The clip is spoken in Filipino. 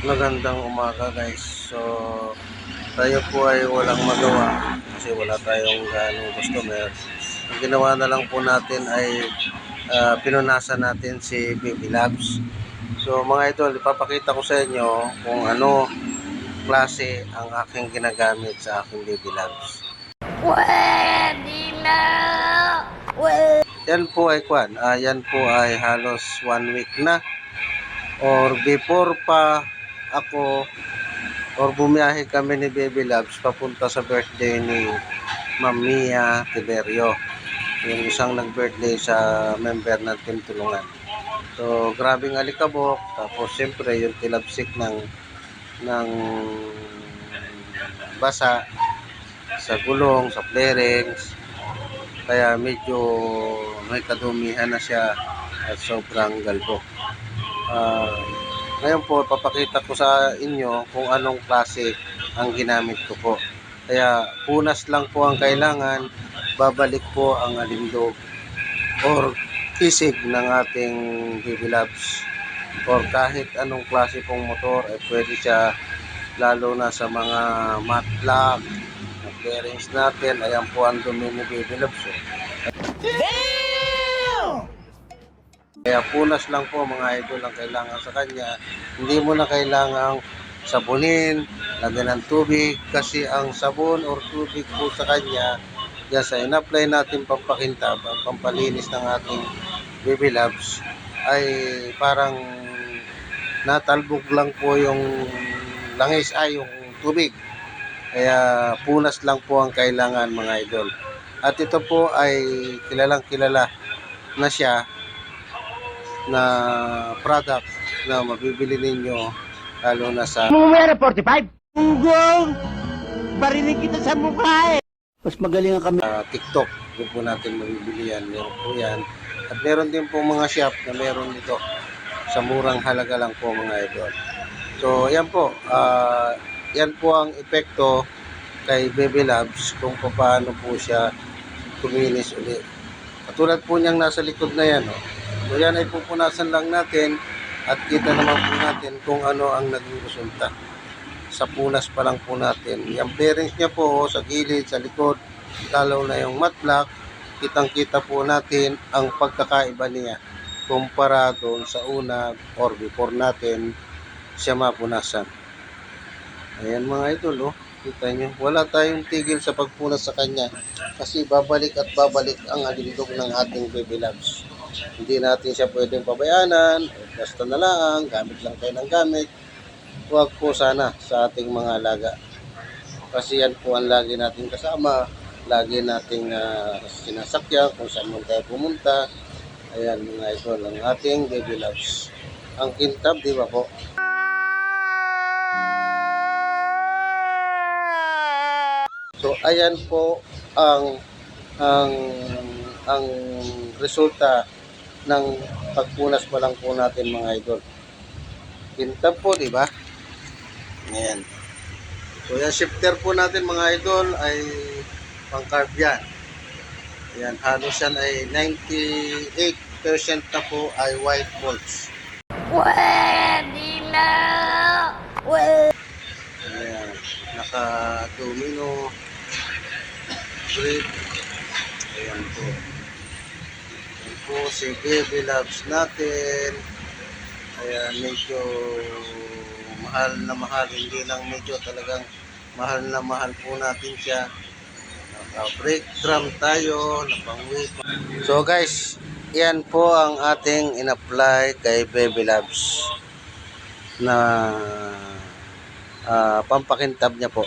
Magandang umaga guys. So tayo po ay walang magawa kasi wala tayong ganong customer. Ang ginawa na lang po natin ay pinunasan natin si Baby Labs. So mga idol, ipapakita ko sa inyo kung ano klase ang aking ginagamit sa aking Baby Labs. Pwede na! Yan po ay yan po ay halos 1 week na or before pa ako or bumiyahe kami ni Baby Labs papunta sa birthday ni Ma'am Mia Tiberio, yung isang nag-birthday sa member ng Team Tulungan. So grabing alikabok, tapos siyempre yung tilabsik ng basa sa gulong, sa flarings, kaya medyo may kadumihan na siya at sobrang galbok. Ngayon po, papakita ko sa inyo kung anong klase ang ginamit ko po. Kaya punas lang po ang kailangan, babalik po ang alindog or kisig ng ating Baby Labs. Or kahit anong klase pong motor, pwede siya lalo na sa mga mat lock, bearings natin. Ayan po ang dumi ni Baby Labs. Kaya punas lang po mga idol ang kailangan sa kanya. Hindi mo na kailangang sabunin, lagyan ng tubig kasi ang sabon or tubig po sa kanya, yan sa in-apply natin pampakintab, pampalinis ng ating Baby Labs ay parang natalbog lang po yung langis ay yung tubig. Kaya punas lang po ang kailangan mga idol. At ito po ay kilalang kilala na siya na product na mabibili ninyo lalo na sa Mumaya na 45? Gunggong! Barinig kita sa mukha eh! Mas magaling kami. TikTok. Doon po natin mabibili yan. Meron po yan. At meron din po mga shop na meron dito sa murang halaga lang po mga idol. So yan po. Yan po ang epekto kay Baby Labs kung paano po siya kuminis ulit. Katulad po niyang nasa likod na yan. Oh. So yan ay pupunasan lang natin at kita naman po natin kung ano ang naging resulta. Sa punas pa lang po natin. Yung bearings niya po sa gilid, sa likod, lalo na yung mat block, kitang-kita po natin ang pagkakaiba niya kumpara doon sa una or before natin siya mapunasan. Ayan mga idol, oh. Kita nyo, wala tayong tigil sa pagpunas sa kanya kasi babalik at babalik ang alindog ng ating Baby Labs. Hindi natin siya pwedeng pabayanan, basta na lang, gamit lang tayo ng gamit. Huwag po sana sa ating mga alaga. Kasi yan po ang lagi nating kasama, lagi nating sinasakyan kung saan man tayo pumunta. Ayan mga idol, ang ating Baby Labs. Ang kintab, di ba po? So ayan po ang resulta ng pagpunas pa lang po natin mga idol. Kintab po, di ba? Ayan. So yung shifter po natin mga idol ay pang-carb yan. Ayan, halos yan ay 98% na po ay white bolts. Pwede na! Ayan, naka-domino grip. Ayan po. Ayan po si Baby Labs natin. Ayan, medyo mahal na mahal. Hindi lang medyo, talagang mahal na mahal po natin siya. Naka-brake drum tayo, napang-weight. So guys, yan po ang ating in-apply kay Baby Labs na pampakintab niya po.